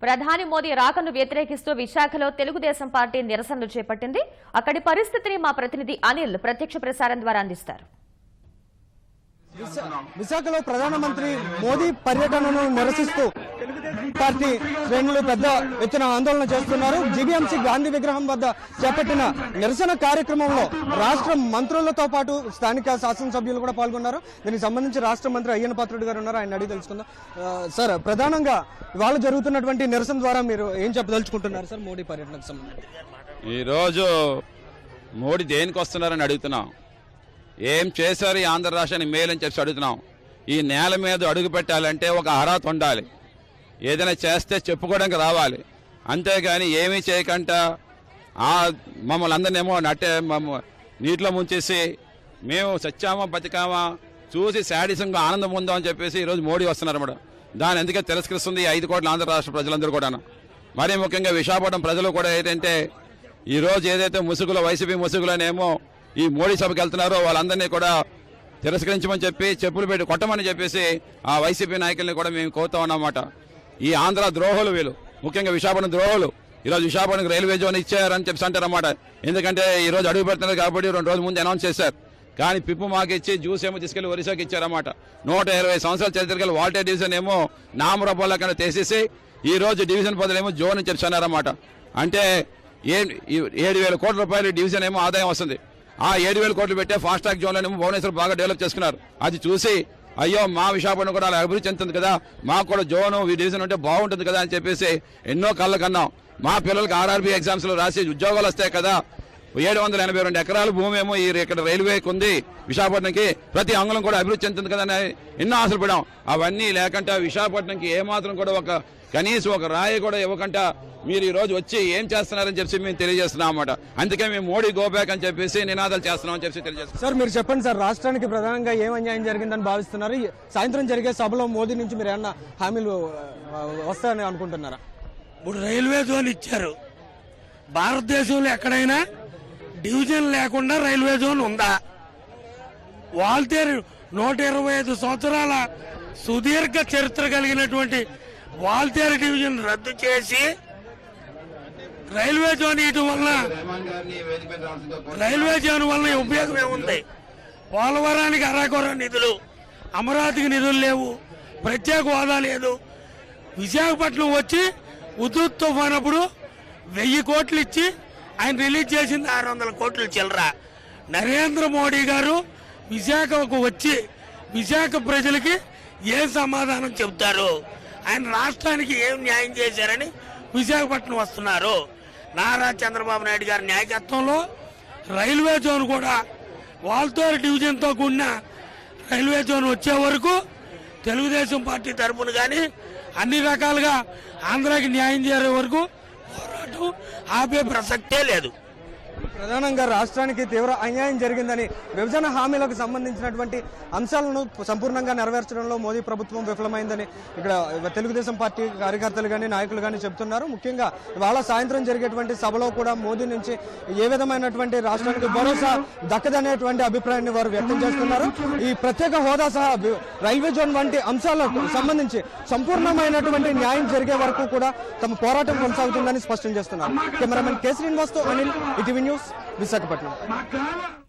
ప్రధాని మోదీ రాకను వ్యతిరేకిస్తూ విశాఖలో తెలుగుదేశం పార్టీ నిరసనలు చేపట్టింది. అక్కడి పరిస్థితిని మా ప్రతినిధి అనిల్ ప్రత్యక్ష ప్రసారం ద్వారా అందిస్తారు. విశాఖలో ప్రధానమంత్రి మోదీ పర్యటనను నిరసిస్తూ తెలుగుదేశం పార్టీ శ్రేణులు పెద్ద ఎత్తున ఆందోళన చేస్తున్నారు. జీబీఎంసీ గాంధీ విగ్రహం వద్ద చేపట్టిన నిరసన కార్యక్రమంలో రాష్ట్ర మంత్రులతో పాటు స్థానిక శాసనసభ్యులు కూడా పాల్గొన్నారు. దీనికి సంబంధించి రాష్ట్ర మంత్రి అయ్యన్న పాత్రుడు గారు ఉన్నారు, ఆయన అడిగి తెలుసుకుందాం. సార్, ప్రధానంగా ఇవాళ జరుగుతున్నటువంటి నిరసన ద్వారా మీరు ఏం చెప్పదలుచుకుంటున్నారు సార్ మోడీ పర్యటనకు సంబంధించి? ఈరోజు మోడీ దేనికి వస్తున్నారని అడుగుతున్నాం. ఏం చేశారు ఈ ఆంధ్ర రాష్ట్రానికి మేలని చెప్పి అడుగుతున్నాం. ఈ నేల మీద అడుగు పెట్టాలంటే ఒక అర్హత ఉండాలి. ఏదైనా చేస్తే చెప్పుకోవడానికి రావాలి. అంతేగాని ఏమీ చేయకుండా మమ్మల్ని అందరినేమో నీటిలో ముంచేసి మేము సచ్చామా బతికామా చూసి శాడిసంగా ఆనందం ఉందాం అని చెప్పేసి ఈరోజు మోడీ వస్తున్నారు అన్నమాట. దాన్ని ఎందుకే తిరస్కరిస్తుంది 5 కోట్ల ఆంధ్ర రాష్ట్ర ప్రజలందరూ కూడా. మరీ ముఖ్యంగా విశాఖపట్నం ప్రజలు కూడా ఏంటంటే ఈరోజు ఏదైతే ముసుగులో వైసీపీ ముసుగులోనేమో ఈ మోడీ సభకి వెళ్తున్నారో వాళ్ళందరినీ కూడా తిరస్కరించమని చెప్పి చెప్పులు పెట్టి కొట్టమని చెప్పేసి ఆ వైసీపీ నాయకుల్ని కూడా మేము కోరుతా ఉన్నామన్నమాట. ఈ ఆంధ్ర ద్రోహులు వీళ్ళు, ముఖ్యంగా విశాఖపట్నం ద్రోహులు ఈరోజు విశాఖపట్నం రైల్వే జోన్ ఇచ్చారని చెప్పి అంటారన్నమాట. ఎందుకంటే ఈ రోజు అడుగు పెడుతున్నారు కాబట్టి 2 రోజుల ముందు అనౌన్స్ చేశారు. కానీ పిప్పు మాకు ఇచ్చి జ్యూస్ ఏమో తీసుకెళ్లి ఒరిస్సాకి ఇచ్చారన్నమాట. 120 సంవత్సరాల చరిత్రకి వాల్టేర్ డివిజన్ ఏమో నామరూపాల కన్నా తీసేసి ఈ రోజు డివిజన్ పదలేమో జోన్ అని చెప్తున్నారన్నమాట. అంటే 7,000 కోట్ల రూపాయలు డివిజన్ ఏమో ఆదాయం వస్తుంది. ఆ 7,000 కోట్లు పెట్టే ఫాస్ట్ ట్రాక్ జోన్లోనేమో భువనేశ్వర్ బాగా డెవలప్ చేసుకున్నారు. అది చూసి అయ్యో మా విశాఖపట్నం కూడా అలా అభివృద్ధి చెందుతుంది కదా, మాకు కూడా జోను డివిజన్ ఉంటే బాగుంటుంది కదా అని చెప్పేసి ఎన్నో కళ్ళ కన్నాం. మా పిల్లలకి ఆర్ఆర్బీ ఎగ్జామ్స్ లో రాసి ఉద్యోగాలు వస్తాయి కదా. 782 ఎకరాల భూమి ఏమో ఇక్కడ రైల్వేకి ఉంది విశాఖపట్నంకి, ప్రతి అంగుళం కూడా అభివృద్ధి చెందుతుంది కదా అని ఎన్నో ఆశలు పడాం. అవన్నీ లేకుండా విశాఖపట్నంకి ఏమాత్రం కూడా కనీసం ఒక రాయి కూడా ఇవ్వకుండా మీరు ఈ రోజు వచ్చి ఏం చేస్తున్నారని చెప్పి మేము తెలియజేస్తున్నాం అన్నమాట. అందుకే మేము మోడీ గోబ్యాక్ అని చెప్పేసి నినాదాలు చేస్తున్నామని చెప్పి తెలియజేస్తున్నాం. సార్, మీరు చెప్పండి సార్, రాష్ట్రానికి ప్రధానంగా ఏం అన్యాయం జరిగిందని భావిస్తున్నారు? సాయంత్రం జరిగే సభలో మోదీ నుంచి మీరు ఏమన్నా హామీలు వస్తాయని అనుకుంటున్నారా? ఇప్పుడు రైల్వే జోన్ ఇచ్చారు. భారతదేశంలో ఎక్కడైనా డివిజన్ లేకుండా రైల్వే జోన్ ఉందా? వాల్తేరు 125 సంవత్సరాల సుదీర్ఘ చరిత్ర కలిగినటువంటి వాల్తేరు డివిజన్ రద్దు చేసి రైల్వే జోన్ ఇవ్వడం వల్ల ఉపయోగం ఏముంది? పోలవరానికి అరాకొర నిధులు, అమరావతికి నిధులు లేవు, ప్రత్యేక హోదా లేదు. విశాఖపట్నం వచ్చి ఉధృత్ తుఫాన్ అప్పుడు 1000 కోట్లు ఇచ్చి ఆయన రిలీజ్ చేసింది 600 కోట్లు చిల్లరా. నరేంద్ర మోడీ గారు విశాఖకు వచ్చి విశాఖ ప్రజలకి ఏం సమాధానం చెబుతారు? ఆయన రాష్ట్రానికి ఏం న్యాయం చేశారని విశాఖపట్నం వస్తున్నారు. నారా చంద్రబాబు నాయుడు గారి నాయకత్వంలో రైల్వే జోన్ కూడా వాల్తేరు డివిజన్తో కూడిన రైల్వే జోన్ వచ్చే వరకు తెలుగుదేశం పార్టీ తరఫున కానీ అన్ని రకాలుగా ఆంధ్రాకి న్యాయం చేసే వరకు పోరాటం ఆపే ప్రసక్తే లేదు. ప్రధానంగా రాష్ట్రానికి తీవ్ర అన్యాయం జరిగిందని, విభజన హామీలకు సంబంధించినటువంటి అంశాలను సంపూర్ణంగా నెరవేర్చడంలో మోదీ ప్రభుత్వం విఫలమైందని ఇక్కడ తెలుగుదేశం పార్టీ కార్యకర్తలు కానీ నాయకులు కానీ చెబుతున్నారు. ముఖ్యంగా ఇవాళ సాయంత్రం జరిగేటువంటి సభలో కూడా మోదీ నుంచి ఏ విధమైనటువంటి రాష్ట్రానికి భరోసా దక్కదనేటువంటి అభిప్రాయాన్ని వారు వ్యక్తం చేస్తున్నారు. ఈ ప్రత్యేక హోదా సహా రైల్వే జోన్ వంటి అంశాలకు సంబంధించి సంపూర్ణమైనటువంటి న్యాయం జరిగే వరకు కూడా తమ పోరాటం కొనసాగుతుందని స్పష్టం చేస్తున్నారు. కెమెరామెన్ కె శ్రీనివాస్తో అనిల్, ఈటీవీ న్యూస్, విశాఖపట్నం.